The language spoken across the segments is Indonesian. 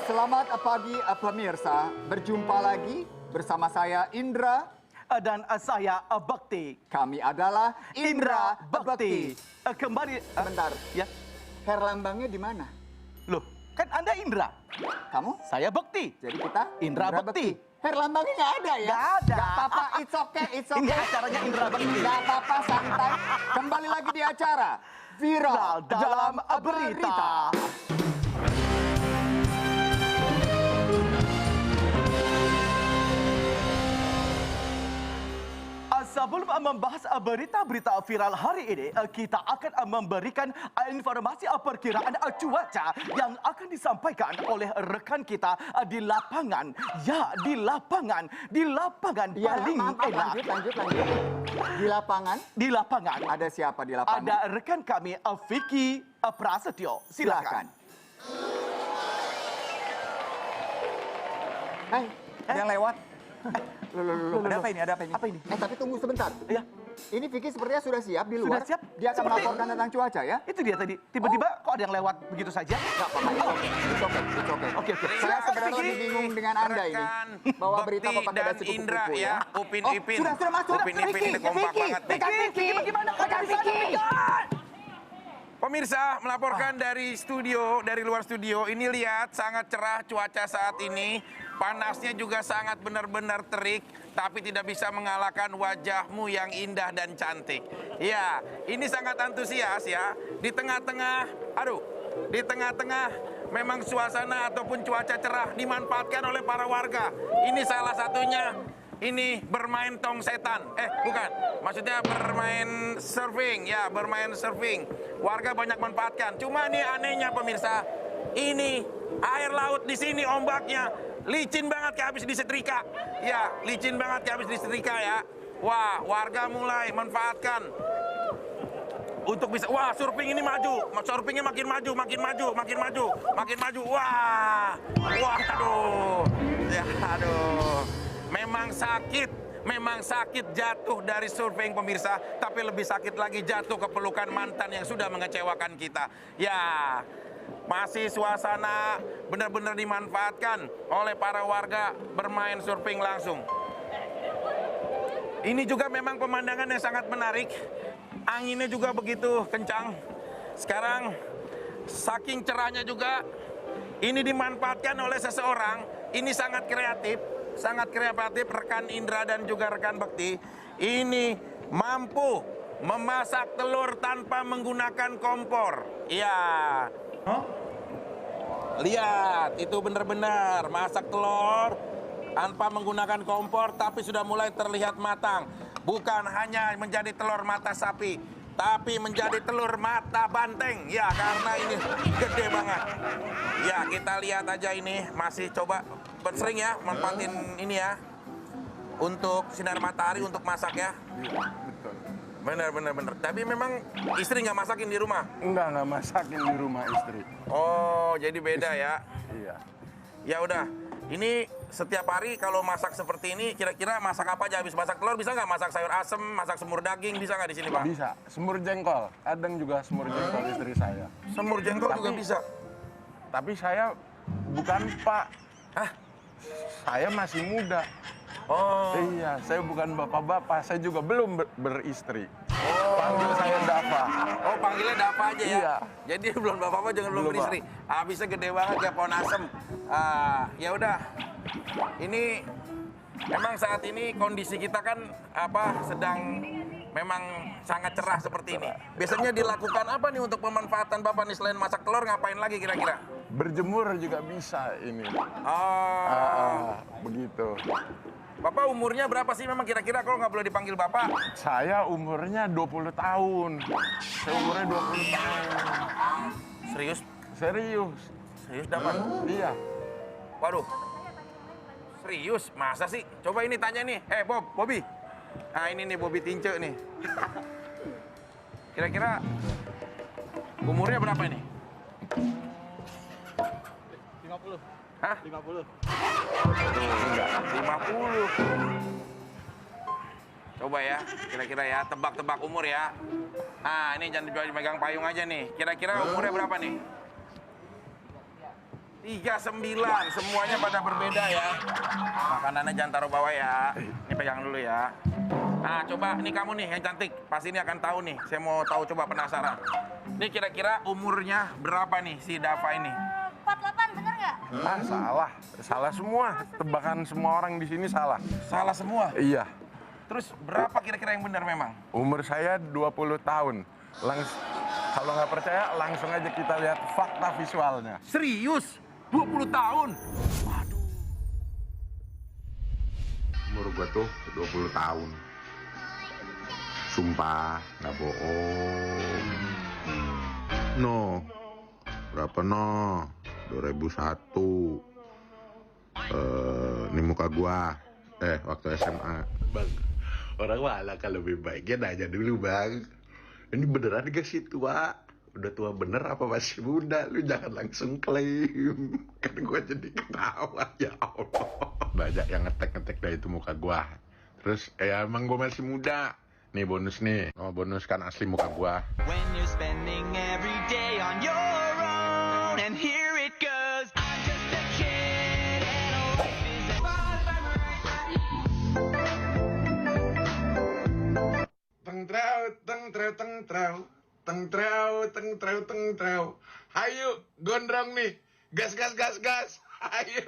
Selamat pagi pemirsa, berjumpa lagi bersama saya Indra dan saya Bekti. Kami adalah Indra Bekti. Kembali Sebentar, ya. Herlambangnya di mana? Loh, kan Anda Indra. Kamu? Saya Bekti. Jadi kita Indra Bekti. Herlambangnya nggak ada ya? Nggak ada. Nggak apa-apa, it's okay, it's okay. Ini acaranya Indra Bekti. Nggak apa-apa, santai. Kembali lagi di acara Viral dalam Berita. Sebelum membahas berita-berita viral hari ini, kita akan memberikan informasi perkiraan cuaca yang akan disampaikan oleh rekan kita di lapangan. Ya, di lapangan Ya, paling maaf, enak. lanjut. Di lapangan? Di lapangan. Ada siapa di lapangan? Ada rekan kami, Vicky Prasetyo. Silakan. Hai, ada yang lewat. Loh, ada apa ini? Apa ini? Tapi tunggu sebentar. Ya. Ini Vicky sepertinya sudah siap di luar. Sudah siap? Dia akan Seperti- melaporkan tentang cuaca ya. Itu dia tadi. Tiba-tiba kok ada yang lewat begitu saja? Nggak apa-apa. It's okay. Oke. Saya Silakan, sebenarnya Vicky. lebih bingung dengan Anda ini. Bawa berita Bekti apa pada dan cukup Indra kupu ya, Upin Oh, Ipin. sudah masuk. Upin Ipin ini kompak banget nih. Vicky, bagaimana keadaan di sana, Vicky? Pemirsa melaporkan dari studio, dari luar studio. Ini lihat sangat cerah cuaca saat ini. Panasnya juga sangat benar-benar terik, tapi tidak bisa mengalahkan wajahmu yang indah dan cantik. Ya, ini sangat antusias ya. Di tengah-tengah memang suasana ataupun cuaca cerah dimanfaatkan oleh para warga. Ini salah satunya. Ini bermain tong setan. Bukan. Maksudnya bermain surfing. Ya, bermain surfing. Warga banyak manfaatkan. Cuma ini anehnya pemirsa. Ini air laut di sini ombaknya licin banget kayak habis disetrika. Ya, licin banget kayak habis disetrika ya. Wah, warga mulai manfaatkan untuk bisa. Wah, surfing ini maju. Surfingnya makin maju. Wah, aduh. Ya, aduh. Memang sakit jatuh dari surfing pemirsa, tapi lebih sakit lagi jatuh ke pelukan mantan yang sudah mengecewakan kita. Ya, masih suasana benar-benar dimanfaatkan oleh para warga bermain surfing langsung. Ini juga memang pemandangan yang sangat menarik. Anginnya juga begitu kencang. Sekarang saking cerahnya juga ini dimanfaatkan oleh seseorang. Ini sangat kreatif rekan Indra dan juga rekan Bekti. Ini mampu memasak telur tanpa menggunakan kompor. Iya. Lihat, itu benar-benar masak telur tanpa menggunakan kompor, tapi sudah mulai terlihat matang. Bukan hanya menjadi telur mata sapi, tapi menjadi telur mata banteng. Ya, karena ini gede banget. Ya, kita lihat aja ini, masih coba sering ya, manfaatin ini ya. Untuk sinar matahari, untuk masak ya. Iya, betul. Bener. Tapi memang istri nggak masakin di rumah? Nggak masakin di rumah istri. Oh, jadi beda ya. Iya. Ya udah, ini setiap hari kalau masak seperti ini, kira-kira masak apa aja? Habis masak telur, bisa nggak masak sayur asem, masak semur daging, bisa nggak di sini, Pak? Bisa. Semur jengkol. Kadang juga semur jengkol istri saya. Semur jengkol juga bisa. Tapi saya bukan Pak. Hah? Saya masih muda. Oh, Iya, saya bukan bapak-bapak. Saya juga belum beristri. Panggil saya Dava. oh panggilnya Dava aja ya? Iya. Jadi belum bapak-bapak jangan belum Belum, beristri. Habisnya gede banget kayak pohon asem. Ya udah, ini memang saat ini kondisi kita kan sedang memang sangat cerah seperti ini. Biasanya dilakukan apa nih untuk pemanfaatan Bapak nih selain masak telur, ngapain lagi kira-kira? Berjemur juga bisa ini. Oh, Begitu. Bapak umurnya berapa sih memang kira-kira kalau nggak boleh dipanggil Bapak? Saya umurnya 20 tahun. Saya umurnya 20 tahun. Serius? Serius. Serius dapat? Iya. Waduh. Serius? Masa sih? Coba ini tanya nih. Bobby. Nah ini nih Bobby Tince nih. Kira-kira umurnya berapa ini? 50. Hah? 50. Enggak, 50. Coba ya, kira-kira ya, tebak-tebak umur ya. Ini jangan dipegang payung aja nih. Kira-kira umurnya berapa nih? 39, semuanya pada berbeda ya. Makanannya jangan taruh bawah ya. Ini pegang dulu ya. Nah, coba ini kamu nih yang cantik. Pas ini akan tahu nih. Saya mau tahu, coba penasaran. Ini kira-kira umurnya berapa nih si Dava ini? 48, bener nggak? Ah, salah. Salah semua. Tebakan semua orang di sini salah. Salah semua. Iya. Terus berapa kira-kira yang benar memang? Umur saya 20 tahun. Kalau nggak percaya, langsung aja kita lihat fakta visualnya. Serius? 20 tahun? Umur gue tuh 20 tahun. Sumpah, nggak bohong. No. Berapa no? 2001. Ini muka gua. Waktu SMA. Bang, orang malah kalau lebih baiknya nanya dulu, Bang. Ini beneran gak sih tua? Udah tua bener apa masih muda? Lu jangan langsung klaim. Kan gua jadi ketawa, ya Allah. Banyak yang ngetek-ngetek dari itu muka gua. Terus, emang gua masih muda. Nih bonus nih. Oh, bonus kan asli muka gua. When you're spending every day on your own, and here it goes. I'm just a kid and life is a Teng trau, teng trau, teng trau. Teng trau, teng trau, teng trau. Hayu, gondrong nih. Gas, gas, gas, gas. Hayu.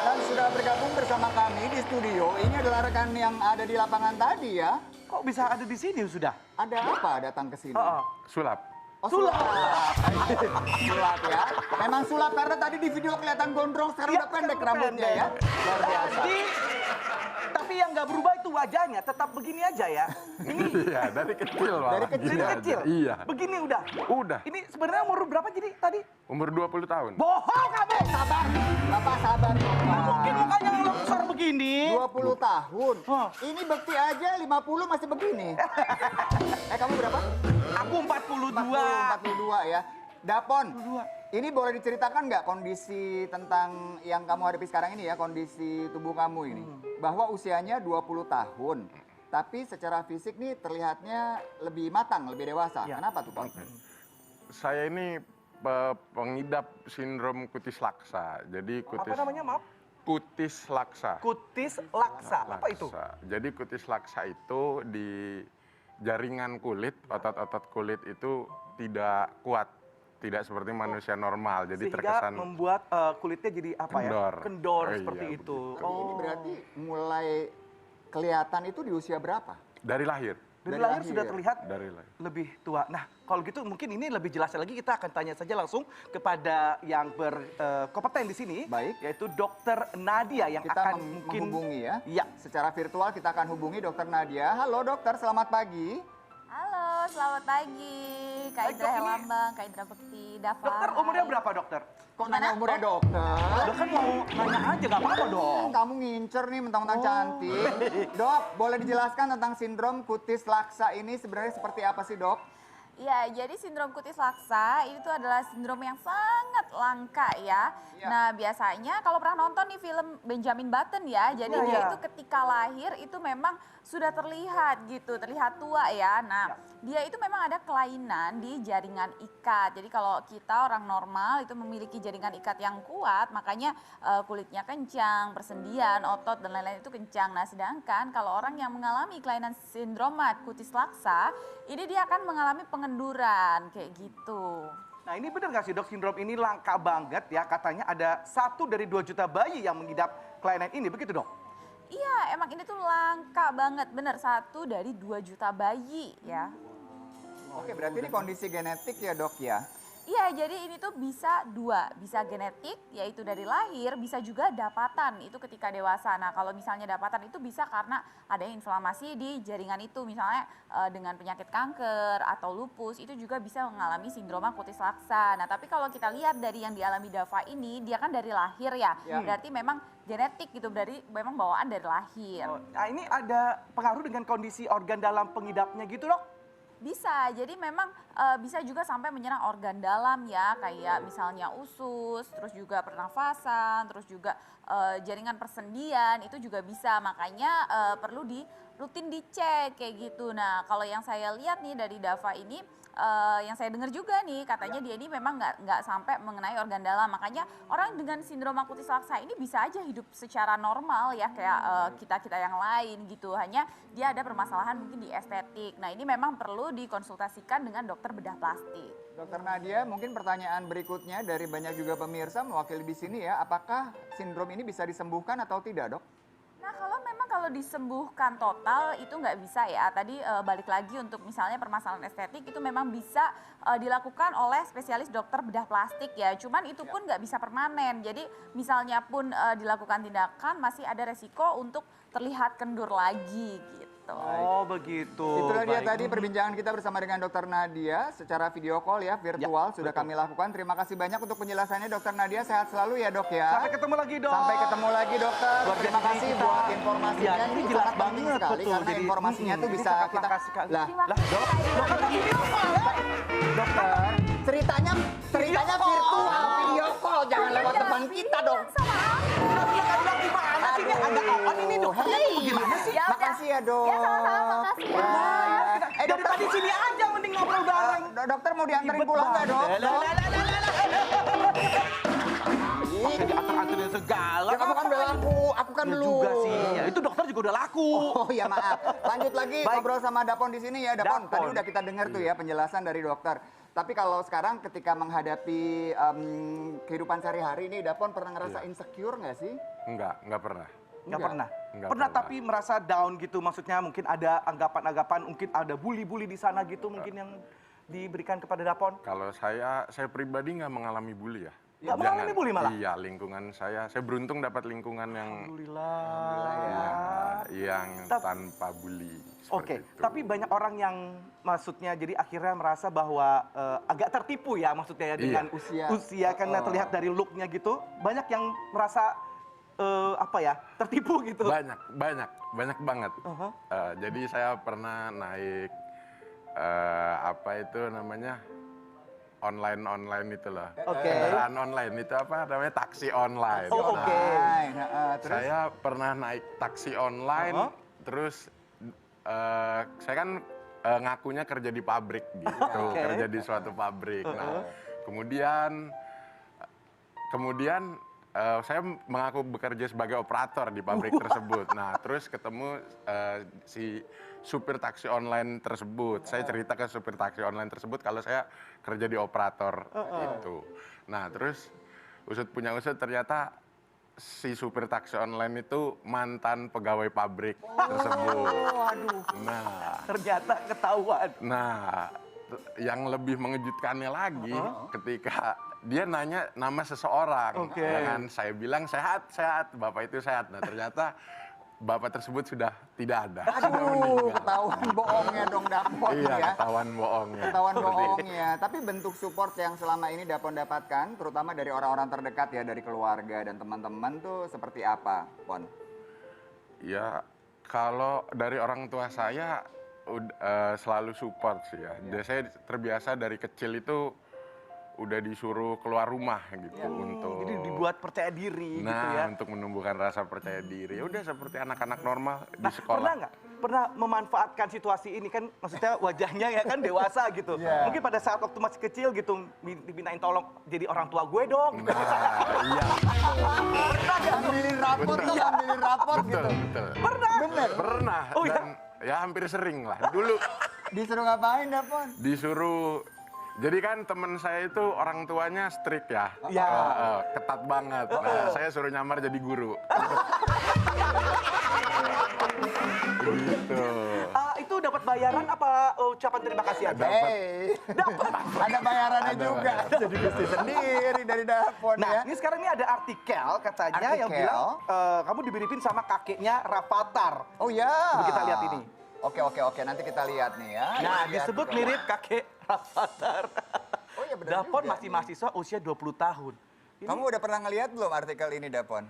Dan sudah bergabung bersama kami di studio. Ini adalah rekan yang ada di lapangan tadi ya. Kok bisa ada di sini sudah? Ada apa datang ke sini? Sulap. Oh, sulap. Sulap ya. Memang sulap karena tadi di video kelihatan gondrong, sekarang Iya, udah pendek sekarang rambutnya ya. Luar biasa. Jadi, tapi yang nggak berubah itu wajahnya, tetap begini aja ya. Ini Iya, dari kecil malah. Dari kecil. Gini dari aja. kecil. Iya. Begini udah. Udah. Ini sebenarnya umur berapa jadi tadi? Umur 20 tahun. Bohong kamu. Sabar, Bapak sabar. Mungkin mukanya besar begini. 20 tahun. Hah. Ini bukti aja 50 masih begini. Kamu berapa? Aku 42. 42 ya. Dapon, ini boleh diceritakan nggak kondisi tentang yang kamu hadapi sekarang ini ya, kondisi tubuh kamu ini? Bahwa usianya 20 tahun, tapi secara fisik nih terlihatnya lebih matang, lebih dewasa. Ya. Kenapa tuh, Pak? Saya ini pengidap sindrom kutis laksa. Jadi kutis Apa namanya, maaf? kutis laksa. Kutis laksa. Apa itu? Laksa. Jadi kutis laksa itu di jaringan kulit, otot-otot kulit itu tidak kuat. Tidak seperti manusia normal, jadi Sehingga terkesan membuat kulitnya jadi apa kendor. ya? Kendor Oh, seperti iya, itu. begitu. Ini berarti mulai kelihatan itu di usia berapa? dari lahir. Dari dari lahir lahir. sudah terlihat Dari lahir. lebih tua. Nah, kalau gitu mungkin ini lebih jelas lagi kita akan tanya saja langsung kepada yang berkompeten di sini, Baik. yaitu Dokter Nadia yang Kita akan mungkin menghubungi ya. Iya. Secara virtual kita akan hubungi Dokter Nadia. Halo dokter, selamat pagi. Halo, selamat pagi. Kak Baik, Indra Dok, ini- Herlambang, Kak Indra Bekti, Dava. Dokter umurnya berapa dokter? Kok nanya umurnya dokter? Udah kan mau nanya aja gak apa-apa dong. Kamu ngincer nih mentang-mentang cantik. Dok, boleh dijelaskan tentang sindrom kutis laksa ini sebenarnya seperti apa sih dok? Ya, jadi sindrom kutis laksa itu adalah sindrom yang sangat langka ya. Iya. Nah, biasanya kalau pernah nonton nih film Benjamin Button ya, jadi Iya, dia iya. itu ketika lahir itu memang sudah terlihat gitu, terlihat tua ya. Nah, dia itu memang ada kelainan di jaringan ikat. Jadi kalau kita orang normal itu memiliki jaringan ikat yang kuat, makanya kulitnya kencang, persendian, otot dan lain-lain itu kencang. Nah, sedangkan kalau orang yang mengalami kelainan sindrom kutis laksa, ini dia akan mengalami pengenduran kayak gitu. Nah ini benar nggak sih dok, sindrom ini langka banget ya, katanya ada 1 dari 2 juta bayi yang mengidap kelainan ini, begitu dok? Iya, emang ini tuh langka banget, bener 1 dari 2 juta bayi ya. Oke, berarti ini kondisi genetik ya dok ya? Iya, jadi ini tuh bisa 2, bisa genetik yaitu dari lahir, bisa juga dapatan itu ketika dewasa. Nah kalau misalnya dapatan itu bisa karena ada inflamasi di jaringan itu, misalnya dengan penyakit kanker atau lupus itu juga bisa mengalami sindroma kutis laksa. Nah tapi kalau kita lihat dari yang dialami Dava ini, dia kan dari lahir ya, Ya. berarti memang genetik gitu, dari memang bawaan dari lahir. Nah ini ada pengaruh dengan kondisi organ dalam pengidapnya gitu dok? Bisa, jadi memang bisa juga sampai menyerang organ dalam ya, kayak misalnya usus, terus juga pernafasan, terus juga jaringan persendian, itu juga bisa. Makanya perlu rutin dicek kayak gitu. Nah kalau yang saya lihat nih dari Dava ini, yang saya dengar juga nih, katanya dia ini memang nggak sampai mengenai organ dalam. Makanya orang dengan sindrom akutis laksa ini bisa aja hidup secara normal ya, kayak kita-kita yang lain gitu. Hanya dia ada permasalahan mungkin di estetik. Nah ini memang perlu dikonsultasikan dengan dokter bedah plastik. Dokter Nadia, mungkin pertanyaan berikutnya dari banyak juga pemirsa mewakili di sini ya, apakah sindrom ini bisa disembuhkan atau tidak, Dok? Nah kalau disembuhkan total itu nggak bisa ya. Tadi balik lagi untuk misalnya permasalahan estetik itu memang bisa dilakukan oleh spesialis dokter bedah plastik ya. Cuman itu pun nggak bisa permanen. Jadi misalnya pun dilakukan tindakan masih ada resiko untuk terlihat kendur lagi gitu. Oh begitu. Itulah dia Baik. tadi perbincangan kita bersama dengan Dokter Nadia secara video call ya, virtual sudah kami lakukan. Terima kasih banyak untuk penjelasannya Dokter Nadia, sehat selalu ya Dok ya. Sampai ketemu lagi dok. Sampai ketemu lagi dokter. Luar Terima biasa kasih kita. buat informasinya. Ya, ini jelas sangat penting banget, sekali betul. karena Jadi, informasinya tuh ini bisa sangat kita langka sekali. lah. Lah dok, kan video call ya? Dokter, ceritanya video call, jangan lewat depan kita dong. Gimana sih ini? Ada kawan ini dokternya tuh gimana sih? Ya udah. Makasih ya dok. Ya sama-sama, makasih ya. Ya. Dari tadi sini aja mending ngobrol bareng. Dokter mau dianterin pulang nggak dok? Pakai diantar-antarin segala. Ya kamu kan udah laku, aku kan Ya belum. juga sih. Ya, itu dokter juga udah laku. Oh ya maaf. Lanjut lagi Baik. ngobrol sama Dapon di sini ya Dapon. Dapon. Tadi udah kita dengar tuh ya penjelasan dari dokter. Tapi kalau sekarang ketika menghadapi kehidupan sehari-hari ini Dapon pernah ngerasa insecure nggak sih? Enggak pernah. Nggak pernah. Nggak Pernah pernah. tapi merasa down gitu, maksudnya mungkin ada anggapan-anggapan, mungkin ada bully-bully di sana gitu mungkin yang diberikan kepada Dapon. Kalau saya pribadi nggak mengalami bully ya. Nggak mengalami bully malah? Iya, lingkungan saya beruntung dapat lingkungan yang Alhamdulillah. yang Tap- tanpa bully. Oke, seperti itu. tapi banyak orang yang maksudnya jadi akhirnya merasa bahwa agak tertipu ya maksudnya ya dengan Usia. usia karena terlihat dari looknya gitu. Banyak yang merasa apa ya, tertipu gitu. banyak banget. Uh-huh. Jadi saya pernah naik apa itu namanya online itu loh. Oke. Kendaraan online itu apa namanya taksi online. Oh, oke. Terus Saya pernah naik taksi online, Uh-huh. terus saya kan ngakunya kerja di pabrik gitu, Oke. kerja di suatu pabrik. Nah, kemudian saya mengaku bekerja sebagai operator di pabrik tersebut. Nah, terus ketemu si supir taksi online tersebut. Saya cerita ke supir taksi online tersebut kalau saya kerja di operator itu. Nah, terus usut punya usut ternyata si supir taksi online itu mantan pegawai pabrik tersebut. waduh. Nah, Ternyata ketahuan. yang lebih mengejutkannya lagi ketika dia nanya nama seseorang. Oke. Dengan saya bilang sehat, Bapak itu sehat. Nah, ternyata Bapak tersebut sudah tidak ada. Sudah Aduh, meninggal. ketahuan bohongnya dong Dapon Iya, ya. ketahuan bohongnya. Ketahuan Seperti itu. bohongnya. Tapi bentuk support yang selama ini Dapon dapatkan, terutama dari orang-orang terdekat ya, dari keluarga dan teman-teman tuh seperti apa, Pon? Ya, kalau dari orang tua saya selalu support sih ya. Saya terbiasa dari kecil itu udah disuruh keluar rumah gitu untuk Jadi dibuat percaya diri gitu ya. untuk menumbuhkan rasa percaya diri. Udah seperti anak-anak normal di Nah, sekolah. pernah nggak? Pernah memanfaatkan situasi ini kan, maksudnya wajahnya ya kan dewasa gitu. Mungkin pada saat waktu masih kecil gitu, dimintain tolong jadi orang tua gue dong. Gitu. Nah, iya. Ambilin rapot tuh, ambilin rapot Betul, gitu. betul. Bener. Pernah. Oh, iya? Dan ya hampir sering lah. Dulu Disuruh ngapain Dapon? disuruh. Jadi kan temen saya itu orang tuanya strict ya. Iya. Ketat banget. Nah, saya suruh nyamar jadi guru. Gitu. Itu dapat bayaran apa ucapan terima kasih aja? Dapat. Dapat. Ada bayarannya Ada juga. bayaran. Jadi bisnis sendiri dari Dapon Nah, ya. ini sekarang ini ada artikel katanya yang Artikel? bilang kamu dibiripin sama kakeknya Rafathar. Oh ya. Coba kita lihat ini. Oke, nanti kita lihat nih ya. Nah, Lihat disebut juga. mirip kakek Rafathar. Oh iya benar Dapon juga. masih mahasiswa usia 20 tahun. Ini Kamu udah pernah ngelihat belum artikel ini Dapon?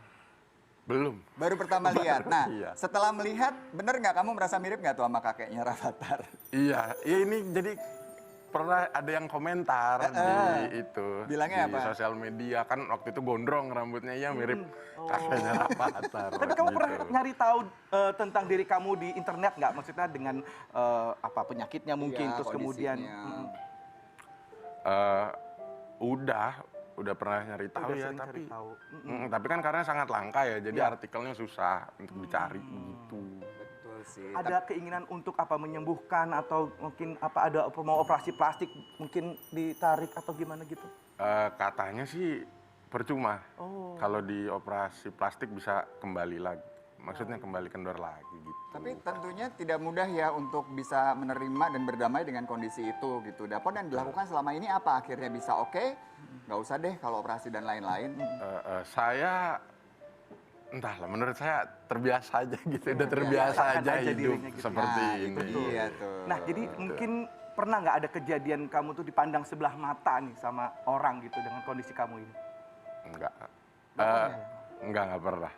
Belum. Baru pertama lihat. Nah, iya. setelah melihat, bener nggak kamu merasa mirip nggak tuh sama kakeknya Rafathar? Iya, ini jadi pernah ada yang komentar di itu Bilangnya di apa? sosial media kan waktu itu gondrong rambutnya ya mirip kakeknya Rafathar. Tapi kamu gitu. pernah nyari tahu tentang diri kamu di internet nggak? Maksudnya dengan apa penyakitnya mungkin, Iya, terus kemudian kondisinya. Udah pernah nyari tahu Udah ya, sering cari tapi tahu. tapi kan karena sangat langka ya, jadi Iya. artikelnya susah untuk dicari gitu. Betul sih. Ada keinginan untuk apa menyembuhkan atau mungkin apa ada mau operasi plastik mungkin ditarik atau gimana gitu? Katanya sih percuma. Oh. Kalau dioperasi plastik bisa kembali lagi. Maksudnya kembali kendor lagi gitu. Tapi tentunya tidak mudah ya untuk bisa menerima dan berdamai dengan kondisi itu gitu. Dapon yang dilakukan selama ini apa? Akhirnya bisa oke, nggak usah deh kalau operasi dan lain-lain. Saya entahlah, menurut saya terbiasa aja gitu. Udah terbiasa Biasakan aja aja hidup dirinya gitu. seperti Nah, ini. itu dia tuh. Nah, jadi mungkin pernah nggak ada kejadian kamu tuh dipandang sebelah mata nih sama orang gitu dengan kondisi kamu ini? Enggak. Enggak pernah.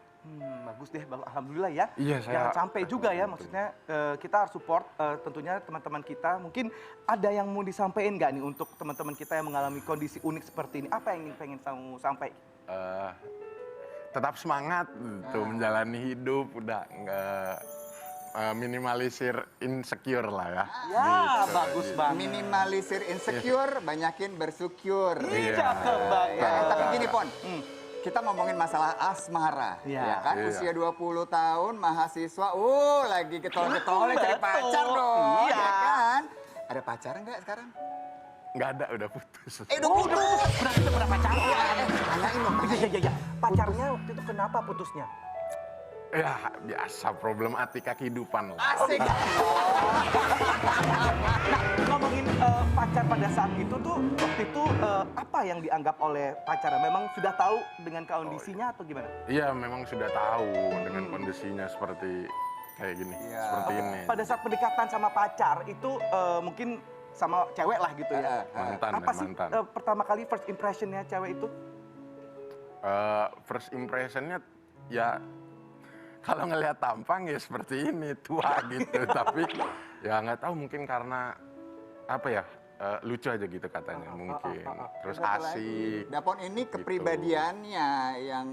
Bagus deh, alhamdulillah ya. Iya, Jangan saya- sampai juga ya, maksudnya kita harus support tentunya teman-teman kita. Mungkin ada yang mau disampaikan nggak nih untuk teman-teman kita yang mengalami kondisi unik seperti ini? Apa yang pengen kamu sampaikan? Tetap semangat gitu, menjalani hidup, udah nggak minimalisir insecure lah ya. Ya, Gitu, bagus gitu. banget. Minimalisir insecure, banyakin bersyukur. Iya. Cakep banget. Ya, tapi gini Pon, kita ngomongin masalah asmara, Iya. ya kan? Iya. Usia 20 tahun, mahasiswa, lagi getol-getolnya cari Betul. pacar dong, Iya. ya kan? Ada pacar nggak sekarang? Nggak ada, udah putus. Udah putus. Pernah pacaran. Tanyain dong, Iya. Pacarnya waktu itu kenapa putusnya? Ya biasa, problematika kehidupan lah. asik. Ngomongin pacar pada saat itu tuh, waktu itu apa yang dianggap oleh pacarnya? Memang sudah tahu dengan kondisinya atau gimana? Iya, memang sudah tahu dengan kondisinya seperti kayak gini, Iya. seperti ini. Pada saat pendekatan sama pacar itu mungkin sama cewek lah gitu ya. Mantan, Apa ya, sih mantan. pertama kali first impressionnya cewek itu? First impressionnya ya kalau ngelihat tampang ya seperti ini, tua gitu. Tapi ya nggak tahu, mungkin karena apa ya, lucu aja gitu katanya mungkin. Terus Satu lagi, asik. Dapon ini kepribadiannya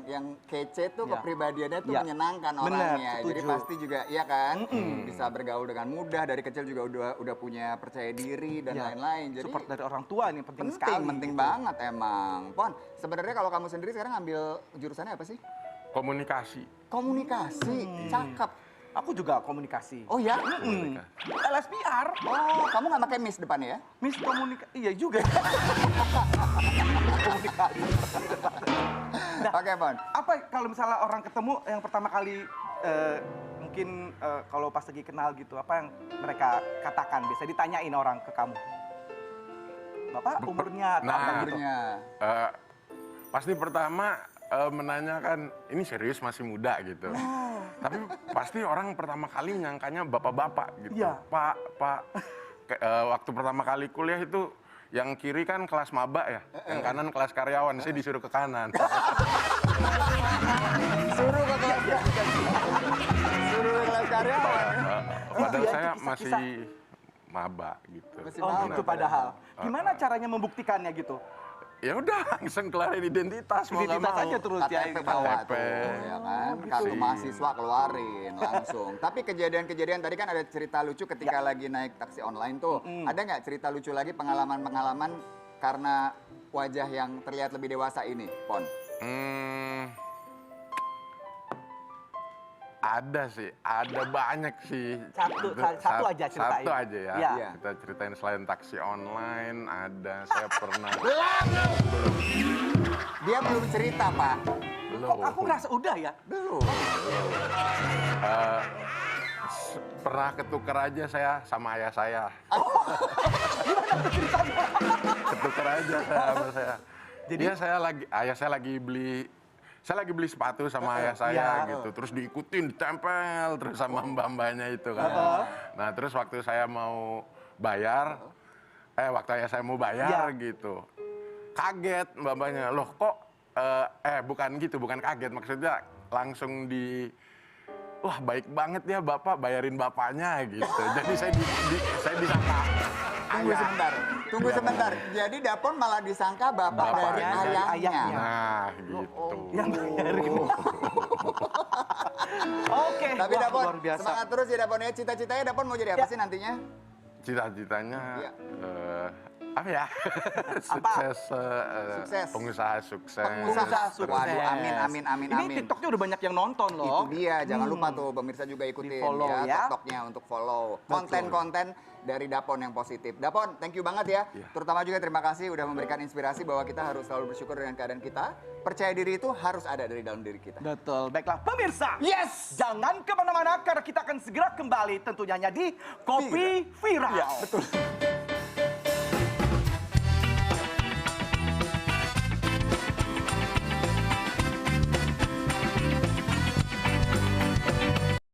yang kece tuh Ya. kepribadiannya tuh Ya. menyenangkan Benar, orangnya. Jadi setuju. pasti juga iya kan bisa bergaul dengan mudah, dari kecil juga udah punya percaya diri dan Ya. lain-lain. Jadi Support dari orang tua ini penting sekali. penting gitu. banget emang. Pon, sebenarnya kalau kamu sendiri sekarang ambil jurusannya apa sih? Komunikasi. Komunikasi. Cakep. Aku juga komunikasi. Oh ya? LSPR. Oh, kamu nggak pakai miss depannya ya? Miss komunikasi. Iya juga. Komunikasi. Oke, Pon. Apa kalau misalnya orang ketemu yang pertama kali mungkin kalau pas lagi kenal gitu, apa yang mereka katakan? Biasa ditanyain orang ke kamu. Bapak umurnya atau Nah, apa gitu? Akhirnya. Pasti pertama menanyakan, ini serius masih muda gitu. Tapi pasti orang pertama kali menyangkanya bapak-bapak gitu. Iya. Pak. Waktu pertama kali kuliah itu yang kiri kan kelas maba ya, yang kanan kelas karyawan. Saya disuruh ke kanan. Suruh ke kelas Suruh ke kelas karyawan. Padahal Iya, saya itu kisah-kisah. masih maba gitu. Masih Oh maba gitu padahal. padahal. Gimana caranya membuktikannya gitu? Ya udah langsung kelarin identitas mau nggak Identitas mau. aja terus ya. KTP bawa KTP. tuh, ya kan? Kartu mahasiswa keluarin langsung. Tapi kejadian-kejadian tadi kan ada cerita lucu ketika lagi naik taksi online tuh. Ada nggak cerita lucu lagi pengalaman-pengalaman karena wajah yang terlihat lebih dewasa ini, Pon? Ada sih, ada banyak sih. Satu aja ceritain. Satu aja ya. Iya. Kita ceritain selain taksi online, ada saya pernah. Dia belum cerita, Pak. Kok aku ngerasa udah ya? Belum. Pernah ketuker aja saya sama ayah saya. Ketuker aja saya sama saya. Jadi ayah saya lagi beli sepatu sama ayah saya gitu. Terus diikutin, ditempel terus sama mbak-mbaknya itu kan. Nah, terus waktu saya mau bayar, waktu ayah saya mau bayar gitu. Kaget mbak-mbaknya, loh kok, bukan gitu, bukan kaget. Maksudnya langsung wah baik banget ya bapak, bayarin bapaknya gitu. Jadi saya disangka Tunggu sebentar. Jadi Dapon malah disangka bapak dari Bapaknya. ayahnya. Nah gitu. Yang bayarin. Oke. Tapi wah, Dapon, luar biasa. semangat terus ya Dapon ya. Cita-citanya Dapon mau jadi apa sih nantinya? Cita-citanya Iya. apa ya? Sukses, Sukses. pengusaha sukses. Pengusaha sukses. Waduh, amin, amin, amin, Ini amin. TikToknya udah banyak yang nonton Itu loh. dia, jangan lupa tuh pemirsa juga ikutin Di-follow ya. TikToknya untuk follow konten-konten dari Dapon yang positif. Dapon, thank you banget ya. Iya. Terutama juga terima kasih udah memberikan inspirasi bahwa kita harus selalu bersyukur dengan keadaan kita. Percaya diri itu harus ada dari dalam diri kita. Betul, baiklah pemirsa. Yes! Jangan kemana-mana karena kita akan segera kembali tentunya hanya di Kopi Viral. Betul.